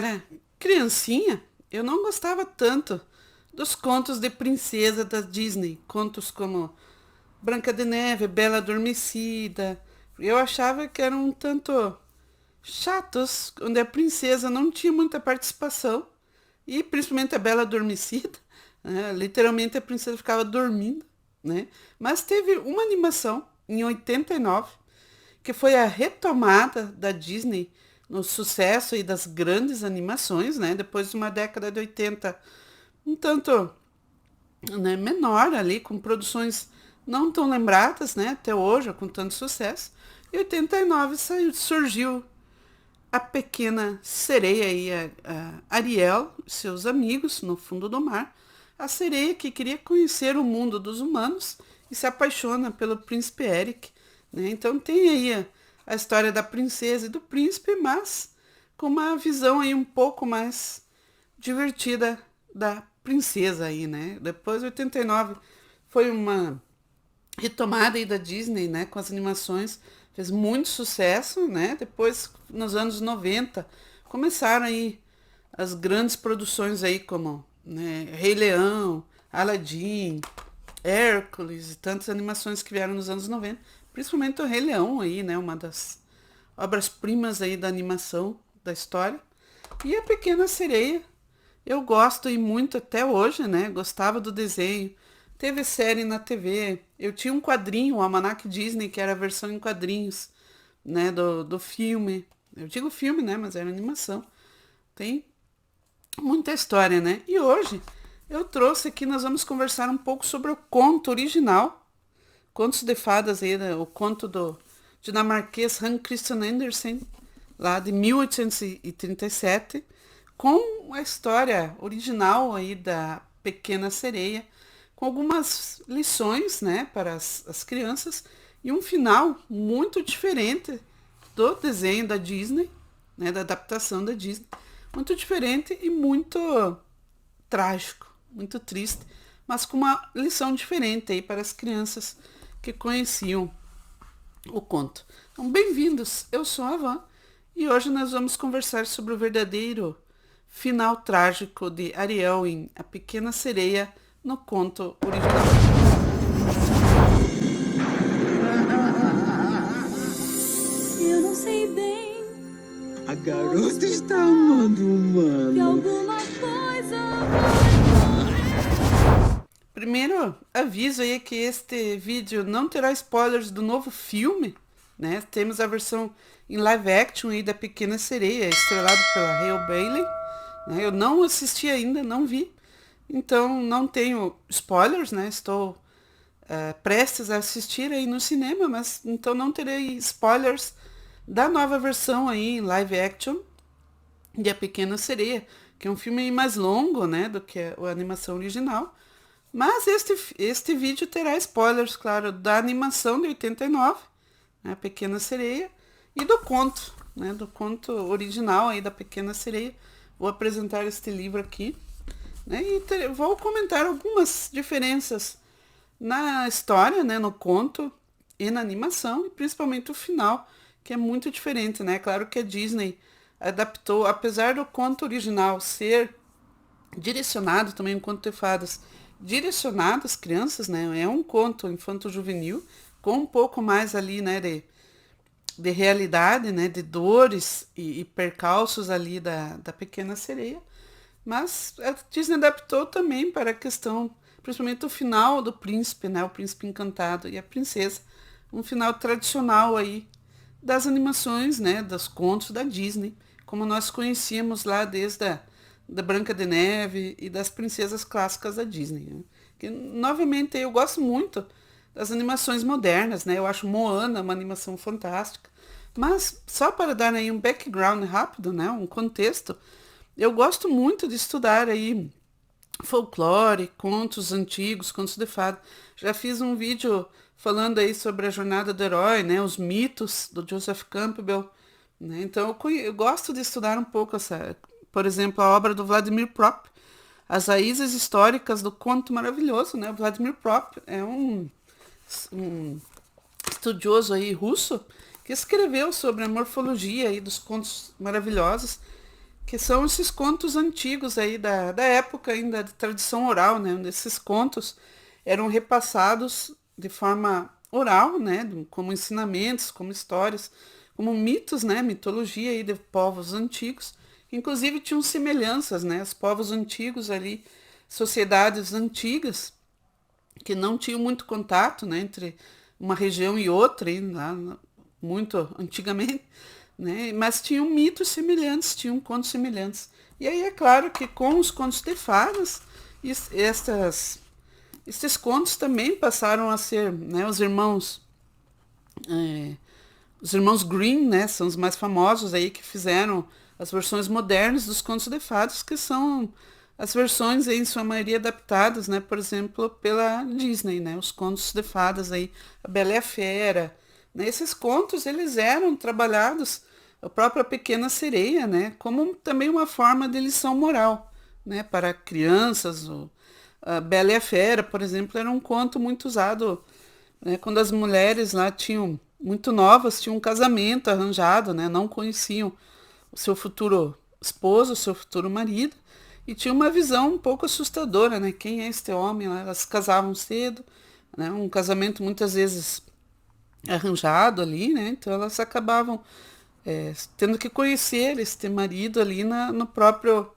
era criancinha, eu não gostava tanto dos contos de princesa da Disney, contos como Branca de Neve, Bela Adormecida. Eu achava que eram um tanto chatos, onde a princesa não tinha muita participação, e principalmente a Bela Adormecida, né? Literalmente a princesa ficava dormindo, né? Mas teve uma animação em 89 que foi a retomada da Disney no sucesso e das grandes animações, né? Depois de uma década de 80 um tanto, né, menor ali, com produções não tão lembradas, né? Até hoje, com tanto sucesso. Em 89 surgiu a pequena sereia e a Ariel, seus amigos no fundo do mar. A sereia que queria conhecer o mundo dos humanos e se apaixona pelo príncipe Eric, né? Então tem aí a história da princesa e do príncipe, mas com uma visão aí um pouco mais divertida da princesa aí, né? Depois 89 foi uma retomada aí da Disney, né, com as animações, fez muito sucesso, né? Depois, nos anos 90 começaram aí as grandes produções aí como, né, Rei Leão, Aladdin, Hércules e tantas animações que vieram nos anos 90, principalmente o Rei Leão aí, né, uma das obras-primas aí da animação da história. E a Pequena Sereia, eu gosto e muito até hoje, né? Gostava do desenho. Teve série na TV. Eu tinha um quadrinho, o Almanac Disney, que era a versão em quadrinhos, né? Do filme. Eu digo filme, né? Mas era animação. Tem muita história, né? E hoje eu trouxe aqui, nós vamos conversar um pouco sobre o conto original. Contos de fadas aí, né? O conto do dinamarquês Hans Christian Andersen, lá de 1837, com a história original aí da Pequena Sereia, com algumas lições, né, para as crianças e um final muito diferente do desenho da Disney, né, da adaptação da Disney, muito diferente e muito trágico, muito triste, mas com uma lição diferente aí para as crianças que conheciam o conto. Então, bem-vindos, eu sou a Van e hoje nós vamos conversar sobre o verdadeiro final trágico de Ariel em A Pequena Sereia no conto original. Eu não sei bem. A garota está amando o Que humano. alguma coisa Primeiro aviso aí que este vídeo não terá spoilers do novo filme, né? Temos a versão em live action aí da Pequena Sereia, estrelado pela Hale Bailey, né? Eu não assisti ainda, não vi, então não tenho spoilers, né? Estou prestes a assistir aí no cinema, mas então não terei spoilers da nova versão aí em live action de A Pequena Sereia, que é um filme mais longo, né, do que a animação original. Mas este vídeo terá spoilers, claro, da animação de 89, né, A Pequena Sereia, e do conto, né, do conto original aí da Pequena Sereia. Vou apresentar este livro aqui, né, e vou comentar algumas diferenças na história, né, no conto e na animação, e principalmente o final, que é muito diferente, né? Claro que a Disney adaptou, apesar do conto original ser direcionado, também um conto de fadas, direcionado às crianças, né? É um conto infanto-juvenil, com um pouco mais ali, né, de realidade, né, de dores e percalços ali da Pequena Sereia. Mas a Disney adaptou também para a questão, principalmente o final do príncipe, né, o príncipe encantado e a princesa, um final tradicional aí das animações, né, dos contos da Disney, como nós conhecíamos lá desde da Branca de Neve e das princesas clássicas da Disney, né? Que, novamente, eu gosto muito das animações modernas, né? Eu acho Moana uma animação fantástica. Mas, só para dar aí um background rápido, né, um contexto, eu gosto muito de estudar aí folclore, contos antigos, contos de fada. Já fiz um vídeo falando aí sobre a jornada do herói, né, os mitos do Joseph Campbell, né? Então eu gosto de estudar um pouco essa, por exemplo, a obra do Vladimir Prop, as raízes históricas do conto maravilhoso, né? O Vladimir Prop é um estudioso aí russo que escreveu sobre a morfologia aí dos contos maravilhosos que são esses contos antigos aí da época ainda de tradição oral, né? Onde esses contos eram repassados de forma oral, né? Como ensinamentos, como histórias, como mitos, né? Mitologia aí de povos antigos. Inclusive tinham semelhanças, né? Os povos antigos ali, sociedades antigas, que não tinham muito contato, né? Entre uma região e outra, aí, lá, muito antigamente, né? Mas tinham mitos semelhantes, tinham contos semelhantes. E aí é claro que com os contos de fadas, esses contos também passaram a ser, né, os irmãos Grimm, né, são os mais famosos aí que fizeram as versões modernas dos contos de fadas, que são as versões aí, em sua maioria adaptadas, né, por exemplo, pela Disney, né, os contos de fadas aí, a Bela e a Fera, né, esses contos eles eram trabalhados, a própria Pequena Sereia, né, como também uma forma de lição moral, né, para crianças. A Bela e a Fera, por exemplo, era um conto muito usado, né, quando as mulheres lá tinham, muito novas, tinham um casamento arranjado, né, não conheciam o seu futuro esposo, o seu futuro marido, e tinha uma visão um pouco assustadora, né, quem é este homem? Elas se casavam cedo, né, um casamento muitas vezes arranjado ali, né, então elas acabavam tendo que conhecer este marido ali no próprio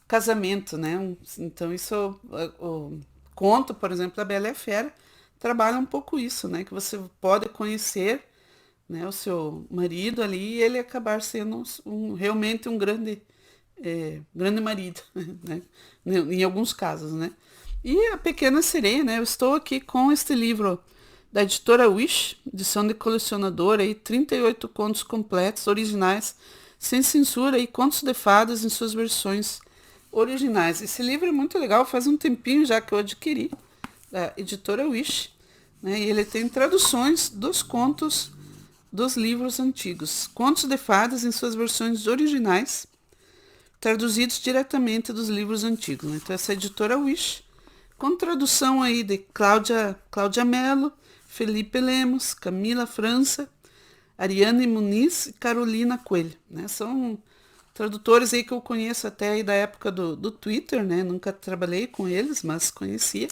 casamento, né? Então isso, o conto, por exemplo, da Bela e a Fera, trabalha um pouco isso, né? Que você pode conhecer, né, o seu marido ali e ele acabar sendo realmente um grande marido, né? Em alguns casos, né? E a Pequena Sereia, né? Eu estou aqui com este livro da editora Wish, edição de colecionador, aí, 38 contos completos, originais, sem censura, e contos de fadas em suas versões originais. Esse livro é muito legal, faz um tempinho já que eu adquiri, da editora Wish, né? E ele tem traduções dos contos dos livros antigos. Contos de fadas em suas versões originais, traduzidos diretamente dos livros antigos, né? Então essa editora Wish, com tradução aí de Cláudia Mello, Felipe Lemos, Camila França, Ariane Muniz e Carolina Coelho, né? São tradutores aí que eu conheço até aí da época do Twitter, né? Nunca trabalhei com eles, mas conhecia.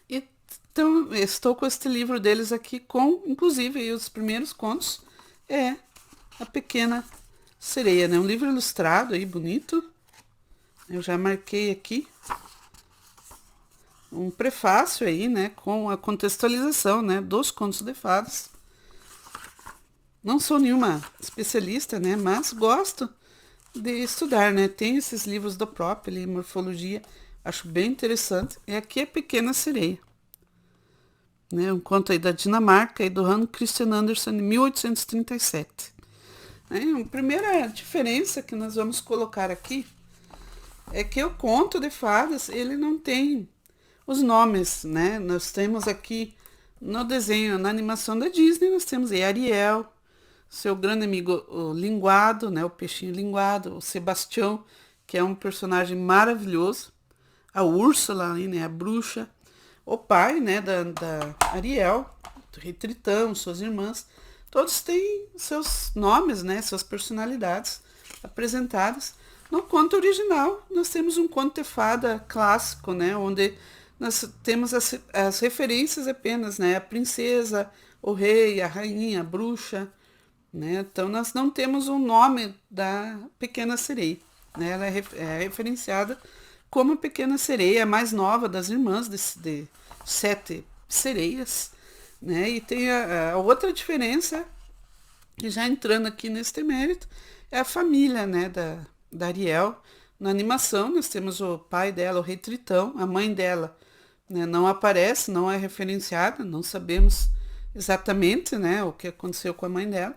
E, então, estou com este livro deles aqui, com, inclusive, aí, os primeiros contos, A Pequena Sereia, né? Um livro ilustrado aí, bonito. Eu já marquei aqui um prefácio aí, né, com a contextualização, né, dos contos de fadas. Não sou nenhuma especialista, né, mas gosto de estudar, né. Tem esses livros do próprio, ali, Morfologia, acho bem interessante. E aqui é Pequena Sereia, né, um conto aí da Dinamarca, aí do Hans Christian Andersen, de 1837. A primeira diferença que nós vamos colocar aqui é que o conto de fadas, ele não tem os nomes, né? Nós temos aqui no desenho, na animação da Disney, nós temos aí Ariel, seu grande amigo o Linguado, né? O peixinho linguado, o Sebastião, que é um personagem maravilhoso, a Úrsula, né? A bruxa, o pai, né? Da Ariel, do Rei Tritão, suas irmãs, todos têm seus nomes, né? Suas personalidades apresentadas. No conto original, nós temos um conto de fada clássico, né? Onde nós temos as referências apenas, né? A princesa, o rei, a rainha, a bruxa, né? Então, nós não temos o nome da Pequena Sereia, né? Ela é referenciada como a Pequena Sereia, a mais nova das irmãs de 7 sereias, né? E tem a outra diferença, e já entrando aqui neste mérito, é a família, né? Da Ariel. Na animação, nós temos o pai dela, o Rei Tritão, a mãe dela, né, não aparece, não é referenciada, não sabemos exatamente, né, o que aconteceu com a mãe dela.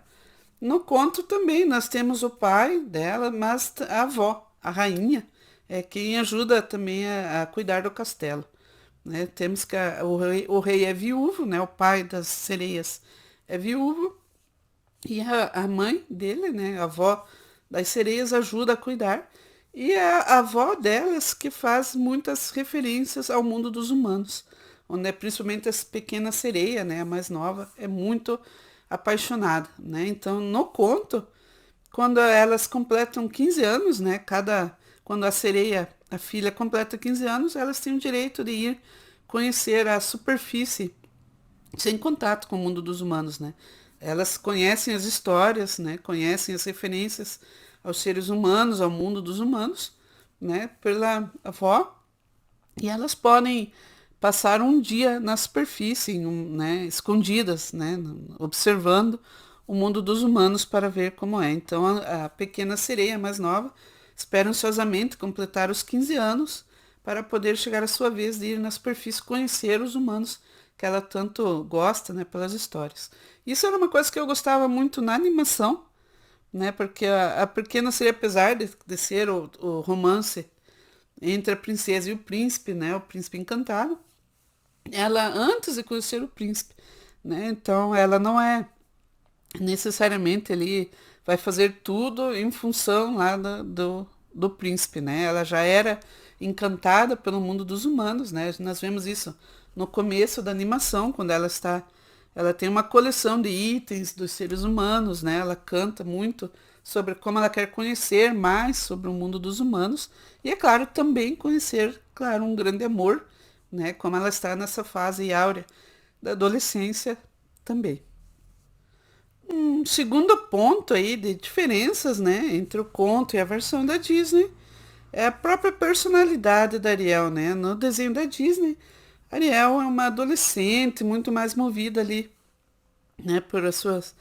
No conto também nós temos o pai dela, mas a avó, a rainha, é quem ajuda também a cuidar do castelo, né? Temos que o rei é viúvo, né, o pai das sereias é viúvo, e a mãe dele, né, a avó das sereias, ajuda a cuidar. E é a avó delas que faz muitas referências ao mundo dos humanos, onde principalmente essa Pequena Sereia, né, a mais nova, é muito apaixonada, né? Então, no conto, quando elas completam 15 anos, né? Quando a sereia, a filha, completa 15 anos, elas têm o direito de ir conhecer a superfície sem contato com o mundo dos humanos, né? Elas conhecem as histórias, né? Conhecem as referências aos seres humanos, ao mundo dos humanos, né? Pela avó, e elas podem passar um dia na superfície, né? Escondidas, né? Observando o mundo dos humanos para ver como é. Então a pequena sereia mais nova espera ansiosamente completar os 15 anos para poder chegar à sua vez de ir na superfície conhecer os humanos que ela tanto gosta, né, pelas histórias. Isso era uma coisa que eu gostava muito na animação, né, porque a pequena sereia, apesar de ser o romance entre a princesa e o príncipe, né, o príncipe encantado, ela, antes de conhecer o príncipe, né, então ela não é necessariamente ali, vai fazer tudo em função lá do príncipe, né, ela já era encantada pelo mundo dos humanos, né, nós vemos isso no começo da animação, quando ela tem uma coleção de itens dos seres humanos, né? Ela canta muito sobre como ela quer conhecer mais sobre o mundo dos humanos e, é claro, também conhecer, claro, um grande amor, né? Como ela está nessa fase áurea da adolescência também. Um segundo ponto aí de diferenças, né, entre o conto e a versão da Disney é a própria personalidade da Ariel, né? No desenho da Disney, Ariel é uma adolescente muito mais movida ali, né, por as suas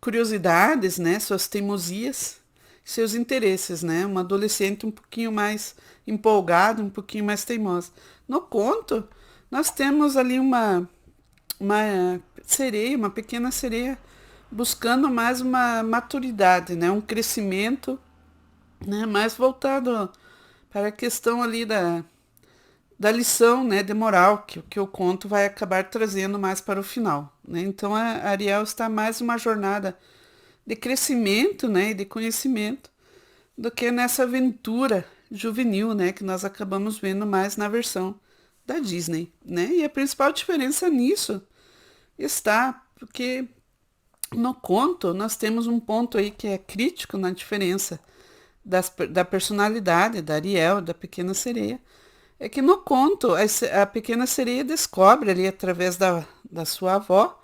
curiosidades, né, suas teimosias, seus interesses, né, uma adolescente um pouquinho mais empolgada, um pouquinho mais teimosa. No conto, nós temos ali uma sereia, uma pequena sereia, buscando mais uma maturidade, né, um crescimento, né, mais voltado para a questão ali da lição, né, de moral que o conto vai acabar trazendo mais para o final, né? Então a Ariel está mais uma jornada de crescimento, né, e de conhecimento do que nessa aventura juvenil, né, que nós acabamos vendo mais na versão da Disney, né? E a principal diferença nisso está porque no conto nós temos um ponto aí que é crítico na diferença da personalidade da Ariel, da pequena sereia, é que no conto a pequena sereia descobre ali através da sua avó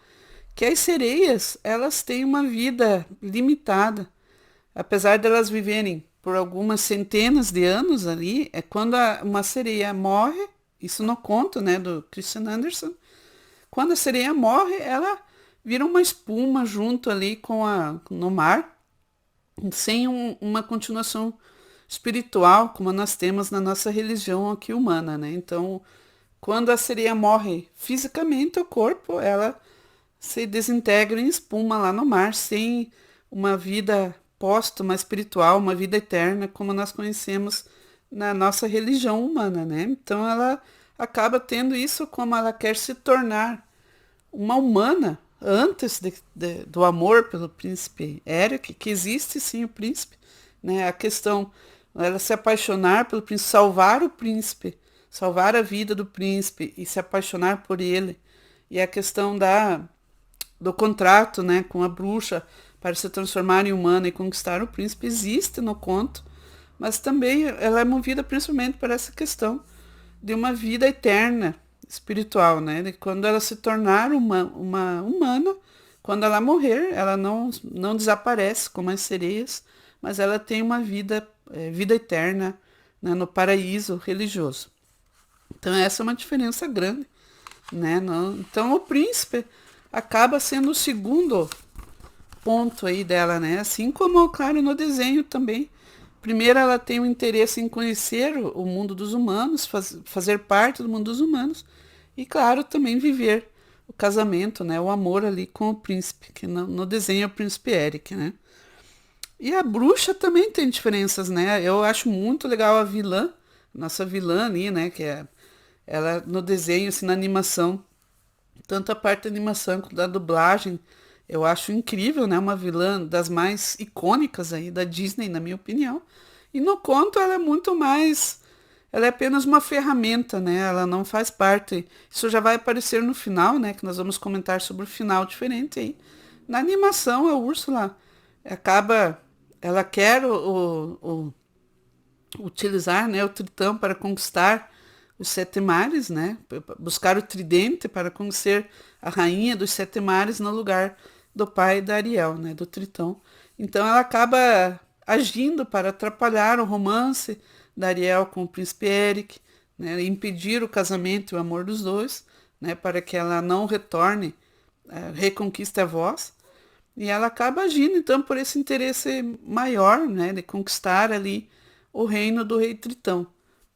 que as sereias elas têm uma vida limitada. Apesar de elas viverem por algumas centenas de anos ali, é quando uma sereia morre, isso no conto, né, do Christian Andersen, quando a sereia morre, ela vira uma espuma junto ali no mar, sem uma continuação espiritual, como nós temos na nossa religião aqui humana, né? Então, quando a sereia morre fisicamente, o corpo, ela se desintegra em espuma lá no mar, sem uma vida póstuma espiritual, uma vida eterna, como nós conhecemos na nossa religião humana, né? Então, ela acaba tendo isso como ela quer se tornar uma humana antes do amor pelo príncipe Eric, que existe sim o príncipe, né? A questão ela se apaixonar pelo príncipe, salvar o príncipe, salvar a vida do príncipe e se apaixonar por ele. E a questão do contrato, né, com a bruxa para se transformar em humana e conquistar o príncipe existe no conto, mas também ela é movida principalmente por essa questão de uma vida eterna espiritual, né? De quando ela se tornar uma humana, quando ela morrer, ela não desaparece como as sereias, mas ela tem uma vida eterna, né, no paraíso religioso. Então essa é uma diferença grande, né? Então o príncipe acaba sendo o segundo ponto aí dela, né? Assim como, claro, no desenho também. Primeiro ela tem um interesse em conhecer o mundo dos humanos, fazer parte do mundo dos humanos e, claro, também viver o casamento, né? O amor ali com o príncipe, que no desenho é o príncipe Eric, né? E a bruxa também tem diferenças, né? Eu acho muito legal a vilã, nossa vilã ali, né? Que é ela no desenho, assim, na animação, tanto a parte da animação quanto da dublagem, eu acho incrível, né? Uma vilã das mais icônicas aí da Disney, na minha opinião. E no conto ela é muito mais, ela é apenas uma ferramenta, né? Ela não faz parte. Isso já vai aparecer no final, né? Que nós vamos comentar sobre o final diferente aí. Na animação, a Úrsula acaba ela quer utilizar, né, o Tritão para conquistar os 7 mares, né, buscar o tridente para conhecer a rainha dos 7 mares no lugar do pai da Ariel, né, do Tritão. Então ela acaba agindo para atrapalhar o romance da Ariel com o príncipe Eric, né, impedir o casamento e o amor dos dois, né, para que ela não retorne, reconquiste a voz. E ela acaba agindo, então, por esse interesse maior, né, de conquistar ali o reino do rei Tritão,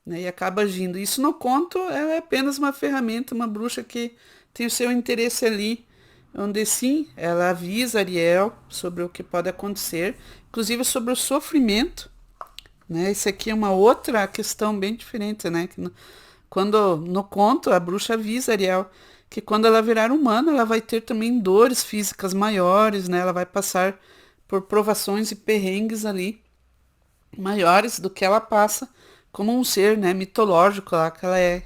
né, e acaba agindo. Isso no conto ela é apenas uma ferramenta, uma bruxa que tem o seu interesse ali, onde sim, ela avisa Ariel sobre o que pode acontecer, inclusive sobre o sofrimento, né, isso aqui é uma outra questão bem diferente, né, quando no conto a bruxa avisa Ariel que quando ela virar humana, ela vai ter também dores físicas maiores, né? Ela vai passar por provações e perrengues ali maiores do que ela passa como um ser, né, mitológico lá, que ela é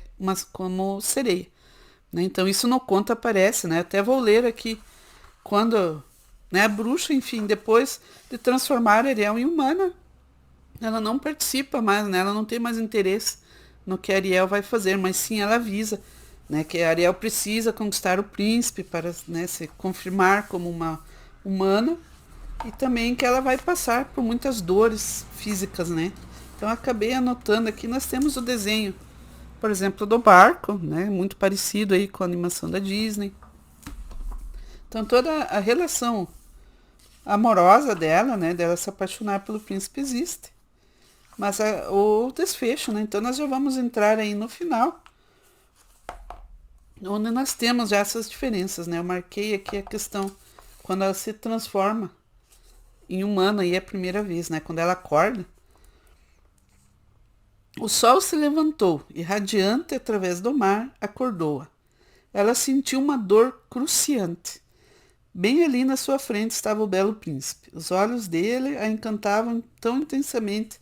como sereia, né? Então isso no conto aparece, né? Até vou ler aqui quando, né, a bruxa, enfim, depois de transformar Ariel em humana, ela não participa mais, né? Ela não tem mais interesse no que Ariel vai fazer, mas sim ela avisa, né, que Ariel precisa conquistar o príncipe para, né, se confirmar como uma humana, e também que ela vai passar por muitas dores físicas, né? Então acabei anotando aqui, nós temos o desenho, por exemplo, do barco, né, muito parecido aí com a animação da Disney. Então toda a relação amorosa dela, né, dela se apaixonar pelo príncipe existe, mas o desfecho, né? Então nós já vamos entrar aí no final, onde nós temos já essas diferenças, né? Eu marquei aqui a questão quando ela se transforma em humana aí a primeira vez, né? Quando ela acorda. O sol se levantou e, radiante através do mar, acordou-a. Ela sentiu uma dor cruciante. Bem ali na sua frente estava o belo príncipe. Os olhos dele a encantavam tão intensamente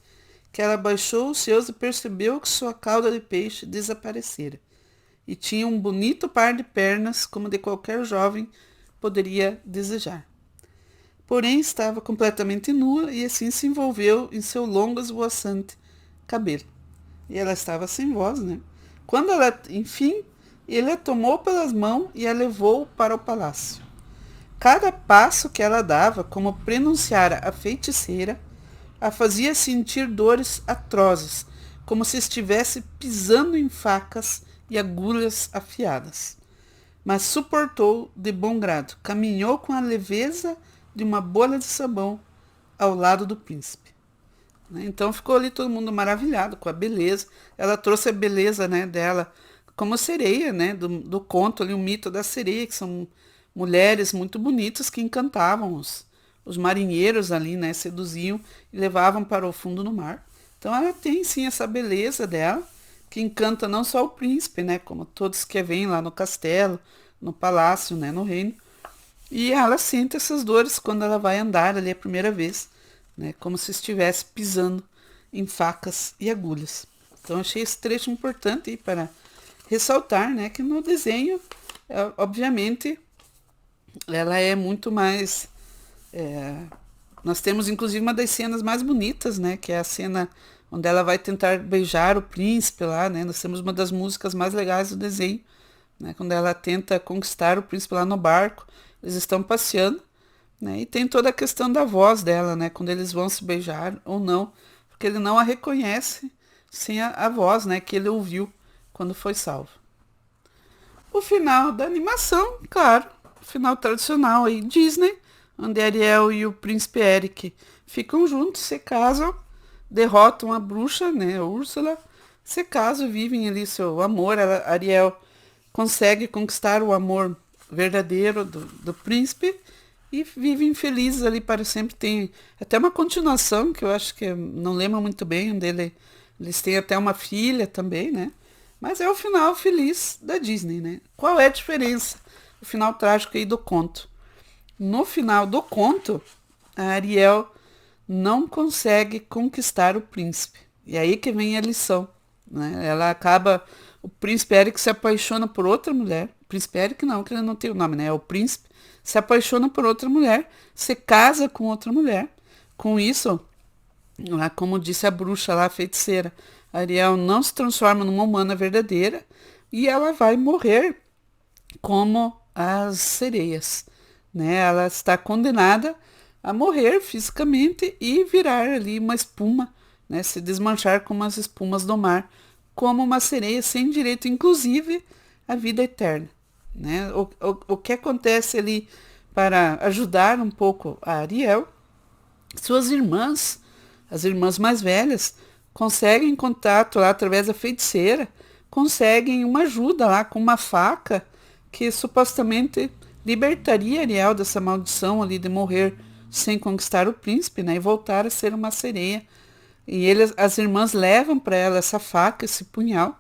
que ela baixou os seus e percebeu que sua cauda de peixe desaparecera. E tinha um bonito par de pernas, como de qualquer jovem poderia desejar. Porém, estava completamente nua e assim se envolveu em seu longo esvoaçante cabelo. E ela estava sem voz, né? Quando ela, enfim, ele a tomou pelas mãos e a levou para o palácio. Cada passo que ela dava, como prenunciara a feiticeira, a fazia sentir dores atrozes, como se estivesse pisando em facas e agulhas afiadas. Mas suportou de bom grado, caminhou com a leveza de uma bolha de sabão ao lado do príncipe. Então ficou ali todo mundo maravilhado com a beleza. Ela trouxe a beleza, né, dela como sereia, né, do conto ali, o mito da sereia, que são mulheres muito bonitas que encantavam os marinheiros ali, né, seduziam e levavam para o fundo do mar. Então ela tem sim essa beleza dela, que encanta não só o príncipe, né, como todos que vêm lá no castelo, no palácio, né, no reino. E ela sente essas dores quando ela vai andar ali a primeira vez, né, como se estivesse pisando em facas e agulhas. Então achei esse trecho importante aí para ressaltar, né, que no desenho, obviamente, ela é muito mais... nós temos inclusive uma das cenas mais bonitas, né, que é a cena onde ela vai tentar beijar o príncipe lá, né? Nós temos uma das músicas mais legais do desenho, né? Quando ela tenta conquistar o príncipe lá no barco, eles estão passeando, né? E tem toda a questão da voz dela, né? Quando eles vão se beijar ou não, porque ele não a reconhece sem a voz, né? Que ele ouviu quando foi salvo. O final da animação, claro, o final tradicional aí, Disney, onde Ariel e o príncipe Eric ficam juntos, se casam, derrotam a bruxa, né, a Úrsula, se casam, vivem ali seu amor. Ariel consegue conquistar o amor verdadeiro do príncipe e vivem felizes ali para sempre. Tem até uma continuação, que eu acho que não lembro muito bem, onde eles têm até uma filha também, né? Mas é o final feliz da Disney, né? Qual é a diferença? O final trágico aí do conto. No final do conto, a Ariel não consegue conquistar o príncipe. E aí que vem a lição, né? Ela acaba... O príncipe Eric se apaixona por outra mulher. O príncipe Eric não, que ele não tem o nome, né? É o príncipe. Se apaixona por outra mulher, se casa com outra mulher, Com isso, lá, como disse a bruxa lá, a feiticeira, Ariel não se transforma numa humana verdadeira e ela vai morrer como as sereias, né? Ela está condenada a morrer fisicamente e virar ali uma espuma, né? Se desmanchar como as espumas do mar, como uma sereia sem direito, inclusive, à vida eterna, né? O que acontece ali para ajudar um pouco a Ariel, suas irmãs, as irmãs mais velhas, conseguem contato lá através da feiticeira, conseguem uma ajuda lá com uma faca que supostamente libertaria Ariel dessa maldição ali de morrer sem conquistar o príncipe, né, e voltar a ser uma sereia. E as irmãs levam para ela essa faca, esse punhal,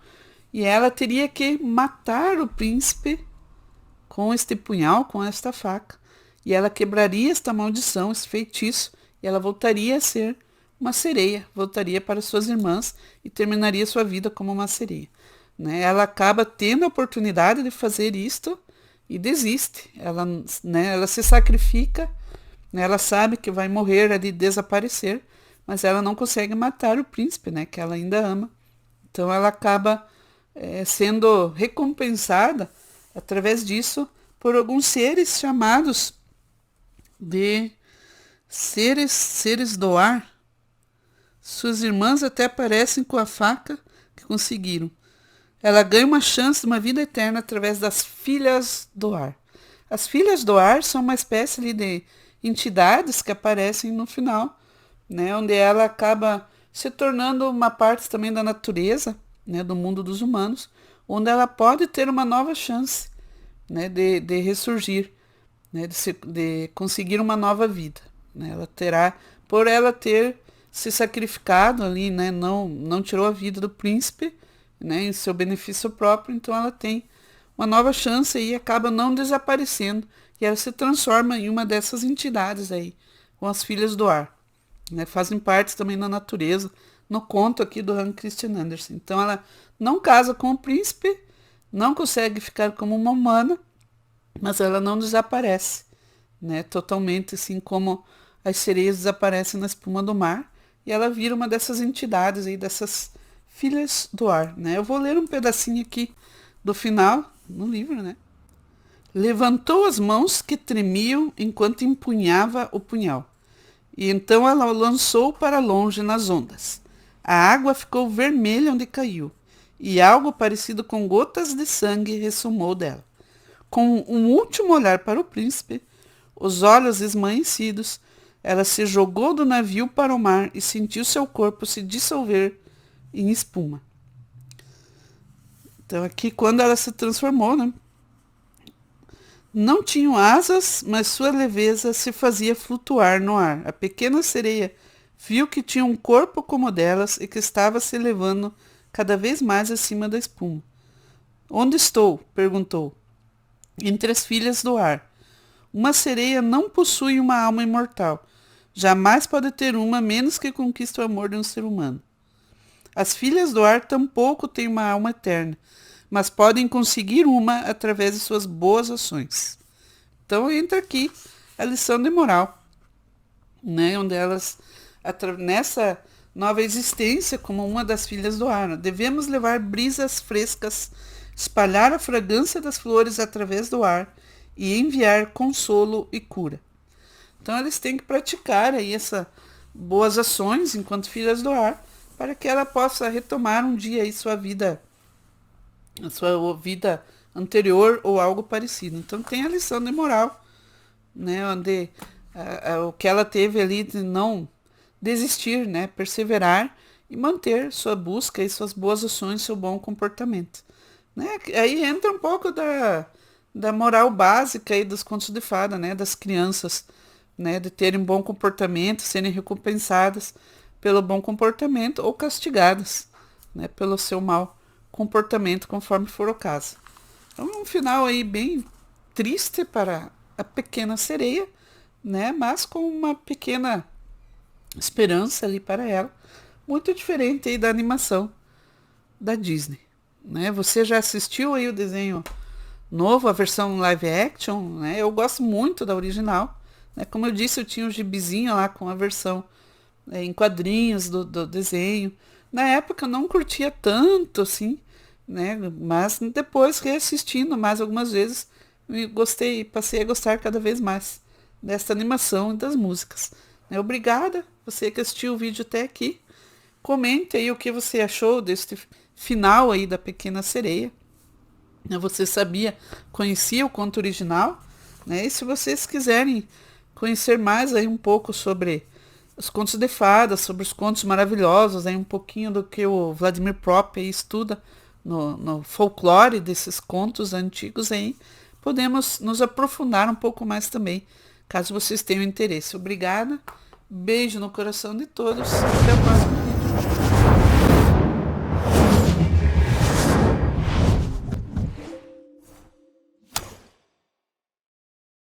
e ela teria que matar o príncipe com este punhal, com esta faca. E ela quebraria esta maldição, esse feitiço, e ela voltaria a ser uma sereia, voltaria para suas irmãs e terminaria sua vida como uma sereia. Né? Ela acaba tendo a oportunidade de fazer isto e desiste. Ela, né, ela se sacrifica, né? Ela sabe que vai morrer ali, desaparecer, mas ela não consegue matar o príncipe, né, que ela ainda ama. Então ela acaba sendo recompensada através disso por alguns seres chamados de seres do ar. Suas irmãs até aparecem com a faca que conseguiram. Ela ganha uma chance de uma vida eterna através das filhas do ar. As filhas do ar são uma espécie ali de entidades que aparecem no final, né, onde ela acaba se tornando uma parte também da natureza, né, do mundo dos humanos, onde ela pode ter uma nova chance, né, de ressurgir, né, de conseguir uma nova vida. Né, ela terá, por ela ter se sacrificado ali, né, não tirou a vida do príncipe, né, em seu benefício próprio, então ela tem uma nova chance e acaba não desaparecendo, e ela se transforma em uma dessas entidades aí, com as filhas do ar. Né, fazem parte também da natureza, no conto aqui do Hans Christian Andersen. Então ela não casa com o príncipe, não consegue ficar como uma humana, mas ela não desaparece, né, totalmente, assim como as sereias desaparecem na espuma do mar, e ela vira uma dessas entidades aí, dessas filhas do ar. Né. Eu vou ler um pedacinho aqui do final, no livro, né. Levantou as mãos que tremiam enquanto empunhava o punhal. E então ela o lançou para longe nas ondas. A água ficou vermelha onde caiu, e algo parecido com gotas de sangue ressumou dela. Com um último olhar para o príncipe, os olhos esmaecidos, ela se jogou do navio para o mar e sentiu seu corpo se dissolver em espuma. Então aqui, quando ela se transformou, né? Não tinham asas, mas sua leveza se fazia flutuar no ar. A pequena sereia viu que tinha um corpo como o delas e que estava se elevando cada vez mais acima da espuma. Onde estou? Perguntou. Entre as filhas do ar. Uma sereia não possui uma alma imortal. Jamais pode ter uma, menos que conquiste o amor de um ser humano. As filhas do ar tampouco têm uma alma eterna, mas podem conseguir uma através de suas boas ações. Então entra aqui a lição de moral, né, onde elas, nessa nova existência como uma das filhas do ar, devemos levar brisas frescas, espalhar a fragrância das flores através do ar e enviar consolo e cura. Então eles têm que praticar aí essas boas ações enquanto filhas do ar, para que ela possa retomar um dia aí a sua vida anterior ou algo parecido. Então tem a lição de moral, né, onde o que ela teve ali de não desistir, né, perseverar e manter sua busca e suas boas ações, seu bom comportamento. Né? Aí entra um pouco da moral básica aí dos contos de fada, né, das crianças, né, de terem bom comportamento, serem recompensadas pelo bom comportamento ou castigadas, né, pelo seu mau comportamento, conforme for o caso. Então, um final aí bem triste para a pequena sereia, né, mas com uma pequena esperança ali para ela, muito diferente aí da animação da Disney. Né? Você já assistiu aí o desenho novo, a versão live action? Né? Eu gosto muito da original, né? Como eu disse, eu tinha um gibizinho lá com a versão em quadrinhos do desenho. Na época eu não curtia tanto, assim, né? Mas depois, reassistindo mais algumas vezes, passei a gostar cada vez mais dessa animação e das músicas. Né? Obrigada, você que assistiu o vídeo até aqui. Comente aí o que você achou desse final aí da Pequena Sereia. Você conhecia o conto original, né? E se vocês quiserem conhecer mais aí um pouco sobre os contos de fadas, sobre os contos maravilhosos, aí um pouquinho do que o Vladimir Prop aí estuda no folclore desses contos antigos aí, podemos nos aprofundar um pouco mais também, caso vocês tenham interesse. Obrigada, beijo no coração de todos, até o próximo.